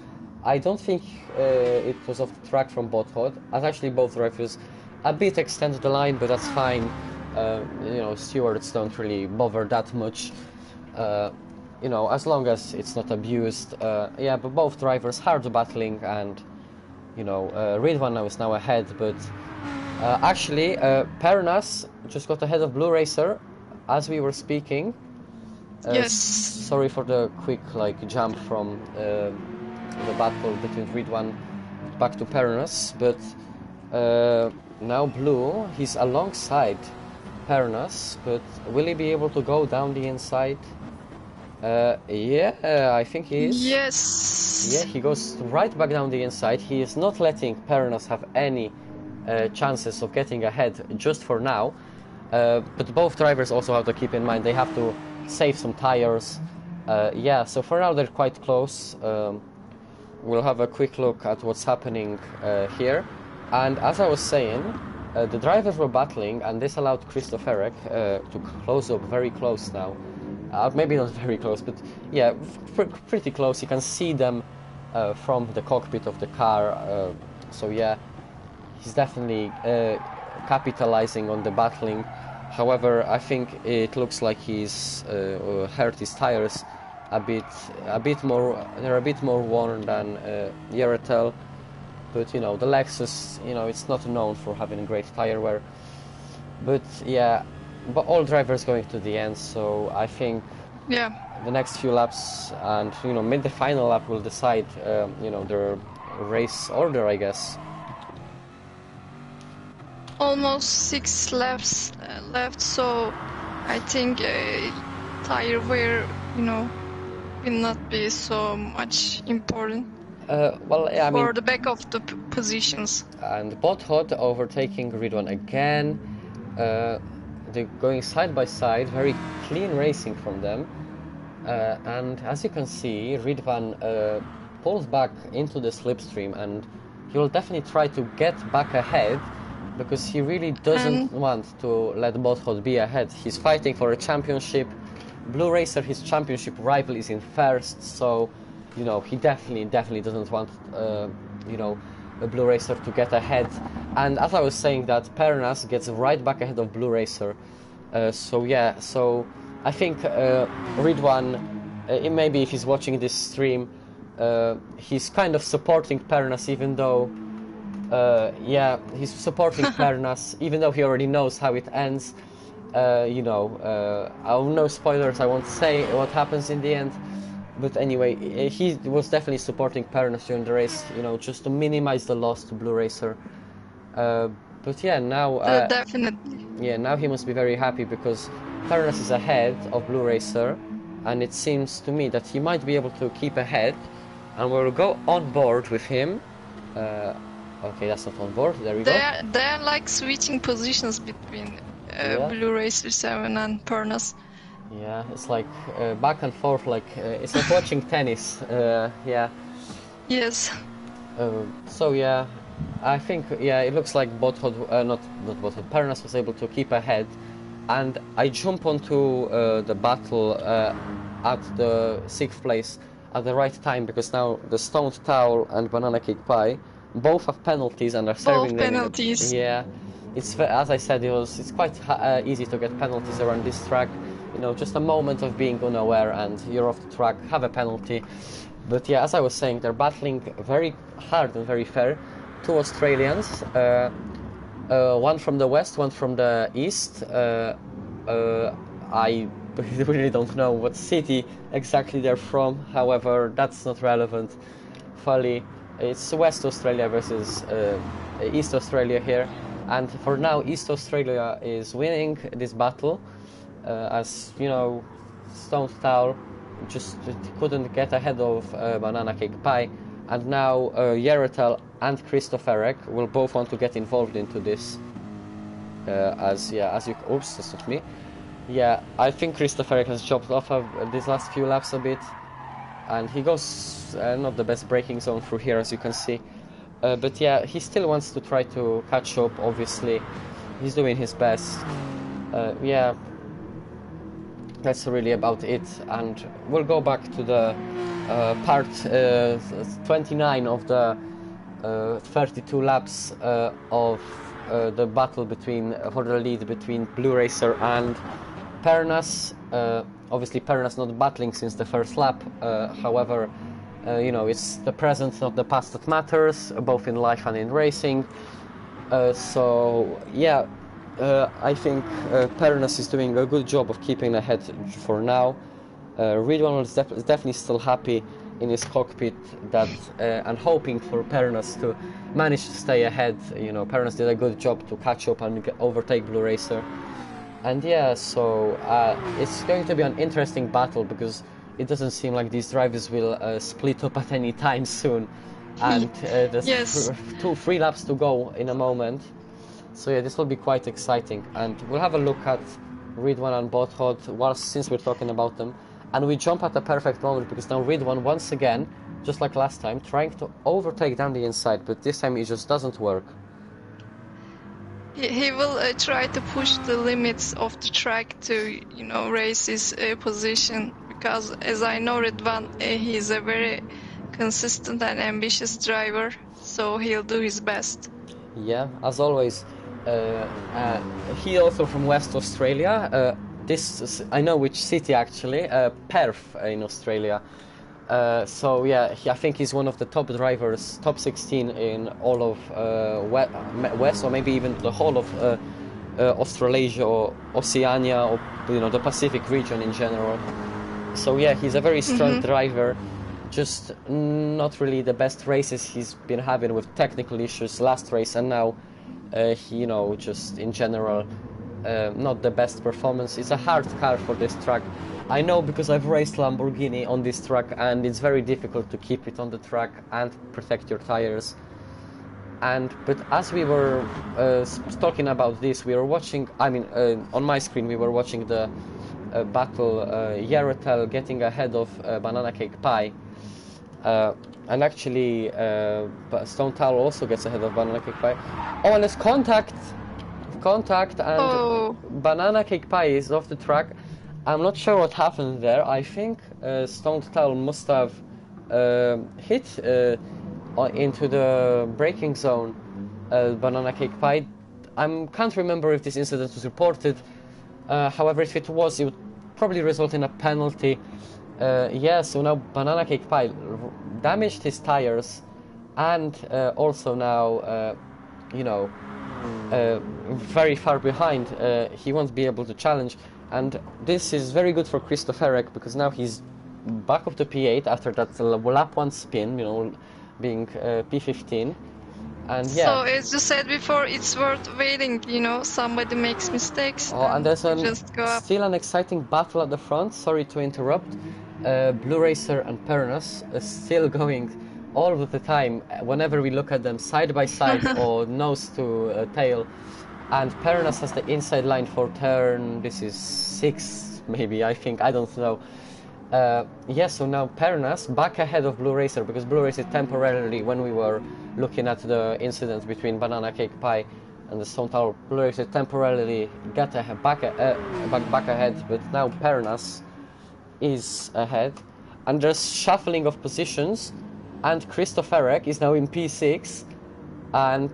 I don't think it was off the track from Bothod, as actually both drivers a bit extended the line, but that's fine. You know, stewards don't really bother that much. You know, as long as it's not abused. Yeah, but both drivers hard battling, and you know, Ridwan is now ahead, but actually, Pernas just got ahead of Blue Racer as we were speaking. Yes. Sorry for the quick jump from the battle between Ridwan back to Pernas, but now Blue, he's alongside Pernas, but will he be able to go down the inside? Yeah, I think he is. Yes. Yeah, he goes right back down the inside. He is not letting Pernas have any chances of getting ahead just for now. But both drivers also have to keep in mind they have to save some tires. Yeah, so for now they're quite close. We'll have a quick look at what's happening here. And as I was saying, the drivers were battling, and this allowed Christopherek to close up very close now. Maybe not very close, but yeah, pretty close. You can see them from the cockpit of the car. So yeah, he's definitely capitalizing on the battling. However, I think it looks like he's hurt his tires a bit more. They're a bit more worn than Yeretel. But you know, the Lexus, you know, it's not known for having great tire wear. But yeah, but all drivers going to the end, so I think the next few laps and you know, the final lap will decide you know, their race order, I guess. Almost 6 laps left, so I think tire wear, you know, will not be so much important. Well, I mean, for the back of the positions. And Bothod overtaking Ridwan again. They're going side by side, very clean racing from them. And as you can see, Ridwan pulls back into the slipstream, and he will definitely try to get back ahead because he really doesn't want to let Bothod be ahead. He's fighting for a championship. Blue Racer, his championship rival, is in first, so you know, he definitely doesn't want you know, the Blue Racer to get ahead. And as I was saying, that Pernas gets right back ahead of Blue Racer. So yeah, so I think Ridwan, maybe if he's watching this stream, he's kind of supporting Pernas, even though yeah, he's supporting Pernas, even though he already knows how it ends. You know, no spoilers, I won't say what happens in the end. But anyway, he was definitely supporting Pernas during the race, you know, just to minimize the loss to Blue Racer. But yeah, now definitely. Yeah, now he must be very happy because Pernas is ahead of Blue Racer, and it seems to me that he might be able to keep ahead, and we'll go on board with him. Okay, that's not on board. There we go. They're like switching positions between Blue Racer 7 and Pernas. Yeah, it's like back and forth, like it's like watching tennis. Yeah. Yes. So yeah, I think it looks like Bothod, not Bothod, Pernas was able to keep ahead, and I jump onto the battle at the 6th place at the right time because now the Stoned Towel and Banana Cake Pie both have penalties and are serving them. Penalties. Yeah, it's, as I said, it's quite easy to get penalties around this track. You know, just a moment of being unaware and you're off the track, have a penalty. But yeah, as I was saying, they're battling very hard and very fair. Two Australians, one from the west, one from the east. I really don't know what city exactly they're from, however, that's not relevant. Fully, it's West Australia versus East Australia here. And for now, East Australia is winning this battle. As you know, Stone Towel just couldn't get ahead of Banana Cake Pie, and now Yeretel and Christopherek will both want to get involved into this. as you, oops, that's not me. Yeah, I think Christopher has chopped off these last few laps a bit, and he goes not the best braking zone through here, as you can see. But yeah, he still wants to try to catch up, obviously. He's doing his best. Yeah, that's really about it. And we'll go back to the part 29 of the 32 laps of the battle for the lead between Blue Racer and Pernas. Obviously, Pernas not battling since the first lap. However, it's the present, not the past, that matters, both in life and in racing. So yeah, I think Pernas is doing a good job of keeping ahead for now. Ridwan is definitely still happy in his cockpit and hoping for Pernas to manage to stay ahead. Pernas did a good job to catch up and overtake Blue Racer. And yeah, so it's going to be an interesting battle, because it doesn't seem like these drivers will split up at any time soon. And there's Yes. 3 laps to go in a moment. So yeah, this will be quite exciting. And we'll have a look at Ridwan and Bothod since we're talking about them. And we jump at the perfect moment, because now Ridwan, once again, just like last time, trying to overtake down the inside, but this time it just doesn't work. He will try to push the limits of the track to, race his position, because as I know Ridwan, he's a very consistent and ambitious driver, so he'll do his best. Yeah, as always. He also from West Australia. I know which city actually, Perth in Australia. So yeah, I think he's one of the top drivers, top 16 in all of West, or maybe even the whole of Australasia or Oceania, or the Pacific region in general. So yeah, he's a very strong driver. Just not really the best races he's been having, with technical issues last race, and now just in general not the best performance. It's a hard car for this track. I know, because I've raced Lamborghini on this track, and it's very difficult to keep it on the track and protect your tires. But as we were talking about this, we were watching, on my screen we were watching the battle, Yaratel getting ahead of Banana Cake Pie, and actually Stone Towel also gets ahead of Banana Cake Pie. Oh, and there's contact, and Banana Cake Pie is off the track. I'm not sure what happened there. I think Stone Towel must have hit into the braking zone Banana Cake Pie. I can't remember if this incident was reported. However, if it was, it would probably result in a penalty. So now Banana Cake Pie damaged his tires, and also now, very far behind. He won't be able to challenge. And this is very good for Christopherek, because now he's back up to P8 after that lap 1 spin, being P15. And yeah. So as you said before, it's worth waiting. Somebody makes mistakes. And there's still an exciting battle at the front. Sorry to interrupt. Blue Racer and Pernas still going all of the time. Whenever we look at them side by side or nose to tail. And Pernas has the inside line for turn, this is 6 maybe, I think, I don't know. So now Pernas back ahead of Blue Racer, because Blue Racer temporarily, when we were looking at the incident between Banana Cake Pie and the Stone Tower, Blue Racer temporarily got back ahead, but now Pernas is ahead. And there's shuffling of positions, and Christopherek is now in P6. And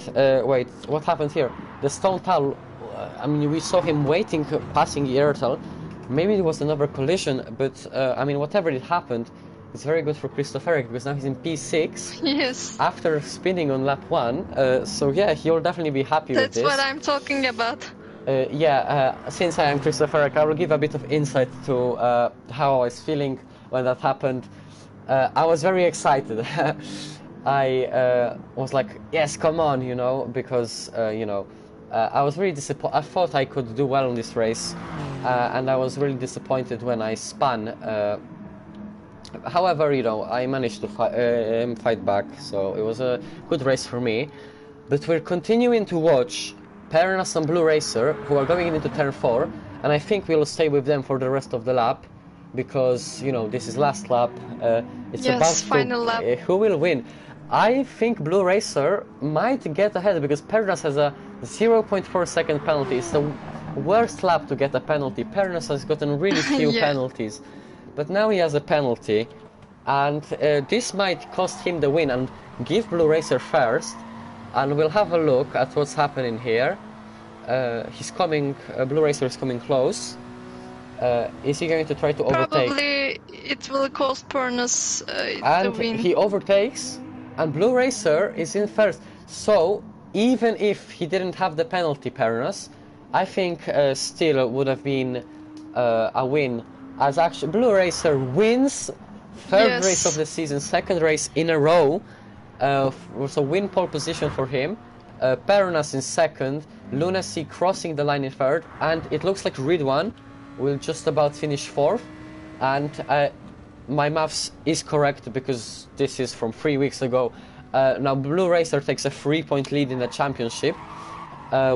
wait, what happened here? The Stone Towel, we saw him waiting, passing Yaratel. Maybe it was another collision, but whatever it happened, it's very good for Christopherek, because now he's in P6. Yes. After spinning on lap 1. So yeah, he'll definitely be happy with this. That's what I'm talking about. Since I am Christopherek, I will give a bit of insight to how I was feeling when that happened. I was very excited. I was like, yes, come on, because, I was really disappointed. I thought I could do well in this race, and I was really disappointed when I spun. However, I managed to fight back, so it was a good race for me. But we're continuing to watch Pernas and Blue Racer, who are going into turn 4, and I think we'll stay with them for the rest of the lap, because, you know, this is last lap, it's about Yes, final lap. to... who will win? I think Blue Racer might get ahead, because Pernas has a 0.4 second penalty. It's the worst lap to get a penalty. Pernas has gotten really few Yeah. penalties, but now he has a penalty, and this might cost him the win and give Blue Racer first. And we'll have a look at what's happening here. He's coming, Blue Racer is coming close. Is he going to try to overtake? Probably it will cost Pernas the And win. he overtakes, and Blue Racer is in first. So, even if he didn't have the penalty, Pernas, I think still would have been a win. As actually, Blue Racer wins third Yes. race of the season, second race in a row. So win pole position for him. Pernas in second, Lunacy crossing the line in third, and it looks like Ridwan will just about finish fourth. And my maths is correct, because this is from 3 weeks ago. Now Blue Racer takes a 3-point lead in the championship,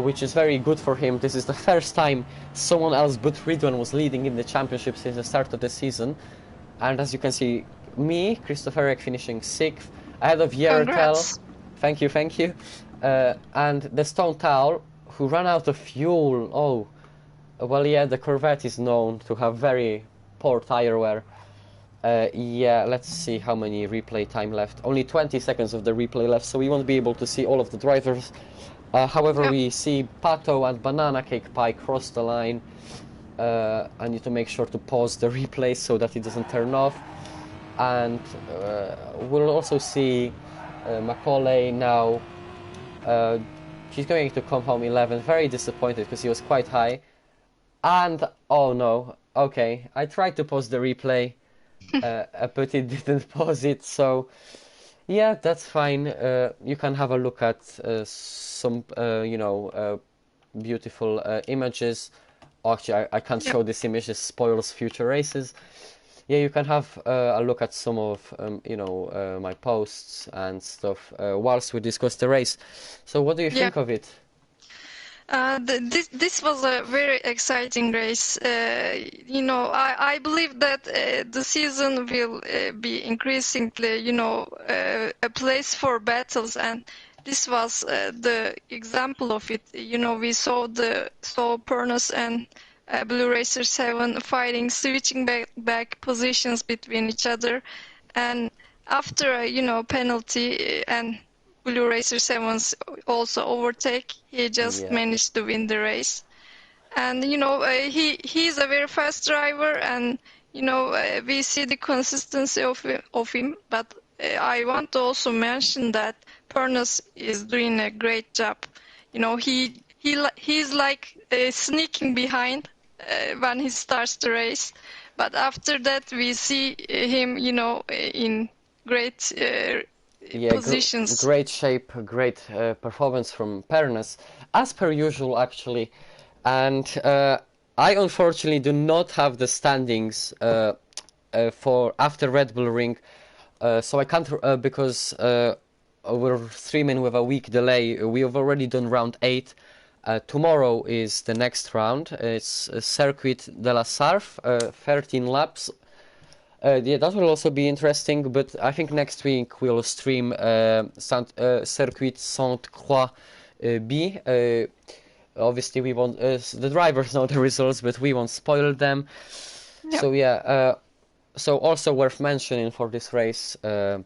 which is very good for him. This is the first time someone else but Ridwan was leading in the championship since the start of the season. And as you can see, me, Christopher Eric, finishing 6th, ahead of Yertel. Congrats. Thank you. And the Stone Towel, who ran out of fuel. Oh, well, yeah, the Corvette is known to have very poor tire wear. Yeah, let's see how many replay time left. Only 20 seconds of the replay left, so we won't be able to see all of the drivers. However, Yep. we see Pato and Banana Cake Pie cross the line. I need to make sure to pause the replay so that it doesn't turn off. And we'll also see Macaulay now. He's going to come home 11th. Very disappointed, because he was quite high. And, oh no, okay, I tried to pause the replay, but it didn't pause it, so yeah, that's fine. You can have a look at some, beautiful images. Actually, I can't show this image, it spoils future races. Yeah, you can have a look at some of, my posts and stuff whilst we discuss the race. So what do you think of it? This was a very exciting race. I believe that the season will be increasingly, a place for battles, and this was the example of it. We saw Pernas and Blue Racer 7 fighting, switching back positions between each other, and after a penalty and Blue Racer 7's also overtake, he just managed to win the race. And he's a very fast driver, and we see the consistency of him. But I want to also mention that Pernas is doing a great job. He's like sneaking behind when he starts the race, but after that we see him, in great positions. Great shape, great performance from Pernas, as per usual, actually. And I unfortunately do not have the standings for after Red Bull Ring, so I can't because we're streaming with a week delay. We have already done round 8. Tomorrow is the next round. It's Circuit de la Sarf, 13 laps. Yeah, that will also be interesting, but I think next week we'll stream Circuit Sainte-Croix B. Obviously, we won't. The drivers know the results, but we won't spoil them. Yep. So yeah. So also worth mentioning for this race, the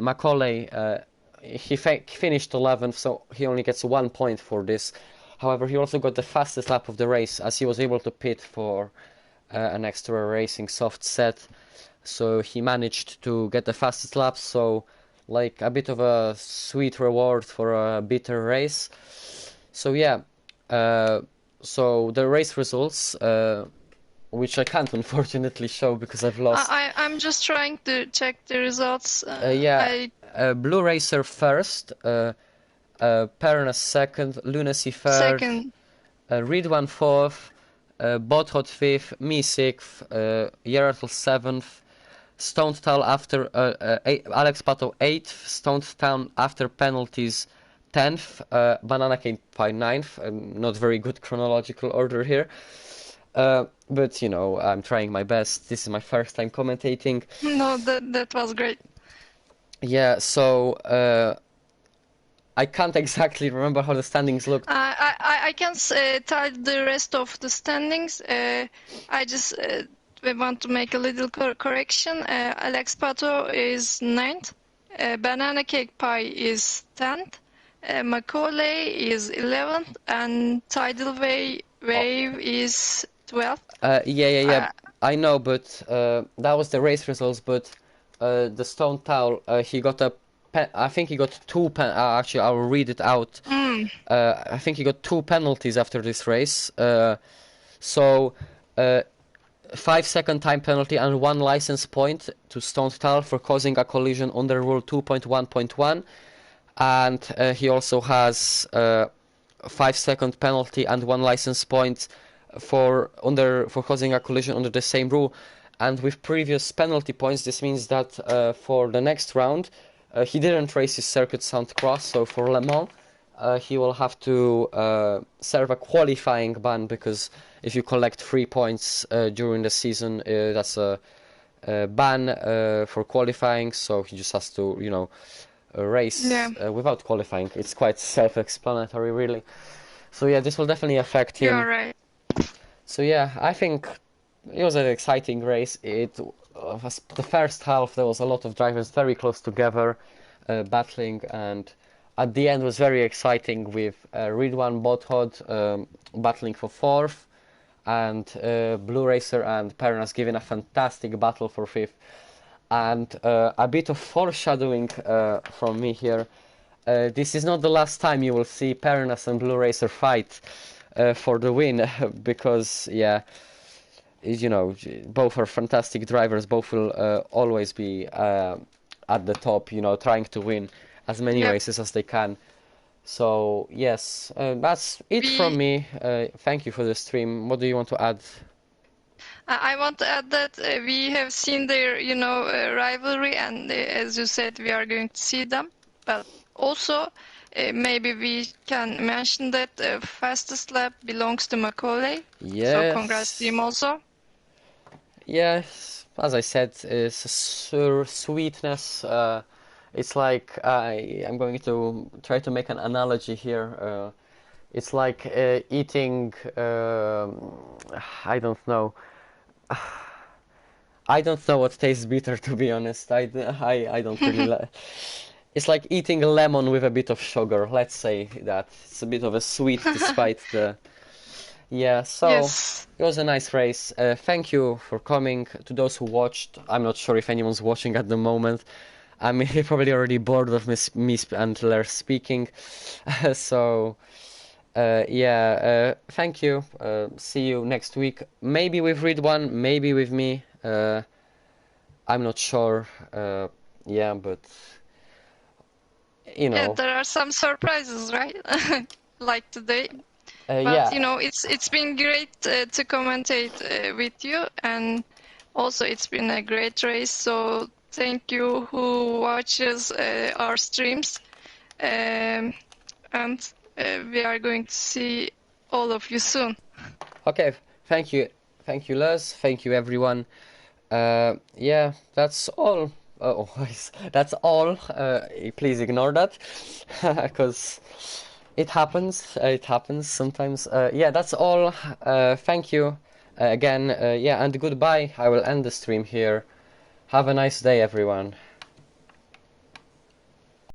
Macaulay. He finished 11th, so he only gets 1 point for this. However, he also got the fastest lap of the race, as he was able to pit for an extra racing soft set. So he managed to get the fastest lap, so like a bit of a sweet reward for a bitter race. So yeah, so the race results, which I can't unfortunately show because I've lost. I'm just trying to check the results. Blue Racer first, Pernas second, Lunacy third, second. Ridwan fourth, Bothot fifth, me sixth, Yertel seventh, Stoned Town after Alex Pato 8th, Stoned Town after penalties 10th, Banana Cake Pie 9th. Not very good chronological order here. But you know, I'm trying my best. This is my first time commentating. No, that was great. Yeah, so I can't exactly remember how the standings looked. I can tell the rest of the standings. I just want to make a little correction. Alex Pato is 9th. Banana Cake Pie is 10th. Macaulay is 11th. And Tidal Wave is 12th. Yeah. I know, but that was the race results. But the Stone Towel, he got a I think he got two actually, I'll read it out. I think he got 2 penalties after this race. So 5-second time penalty and 1 license point to Stone Towel for causing a collision under Rule 2.1.1, and he also has a 5-second penalty and 1 license point for causing a collision under the same rule. And with previous penalty points, this means that for the next round, he didn't race his circuit Sound Cross, so for Le Mans, he will have to serve a qualifying ban, because if you collect 3 points during the season, that's a ban for qualifying. So he just has to, you know, race without qualifying. It's quite self-explanatory, really. So yeah, this will definitely affect him. You're right. So yeah, I think it was an exciting race. It was the first half. There was a lot of drivers very close together, battling, and at the end was very exciting with Ridwan Bothod battling for 4th, and Blue Racer and Pernas giving a fantastic battle for 5th. And a bit of foreshadowing from me here. This is not the last time you will see Pernas and Blue Racer fight for the win, because yeah, you know, both are fantastic drivers. Both will always be at the top, you know, trying to win as many races as they can. So yes, that's it from me. Thank you for the stream. What do you want to add? I want to add that we have seen their, you know, rivalry, and as you said, we are going to see them. But also, maybe we can mention that fastest lap belongs to Macaulay. Yes. So congrats to him also. Yes, as I said, it's a sweetness. It's like I'm going to try to make an analogy here. It's like eating. I don't know. I don't know what tastes bitter, to be honest. I don't really like. It's like eating a lemon with a bit of sugar. Let's say that it's a bit of a sweet despite the. Yeah, so Yes. it was a nice race. Thank you for coming. To those who watched, I'm not sure if anyone's watching at the moment. I'm probably already bored of me and Lers speaking. So, yeah, thank you. See you next week. Maybe with Ridwan, maybe with me. I'm not sure. Yeah, but you know. Yeah, there are some surprises, right? Like today. But yeah. you know, it's been great to commentate with you, and also it's been a great race. So thank you who watches our streams, and we are going to see all of you soon. Okay, thank you, Les. Thank you, everyone. Yeah, that's all. Oh, that's all. Please ignore that, because it happens. It happens sometimes. Yeah, that's all. Thank you again. Yeah, and goodbye. I will end the stream here. Have a nice day, everyone.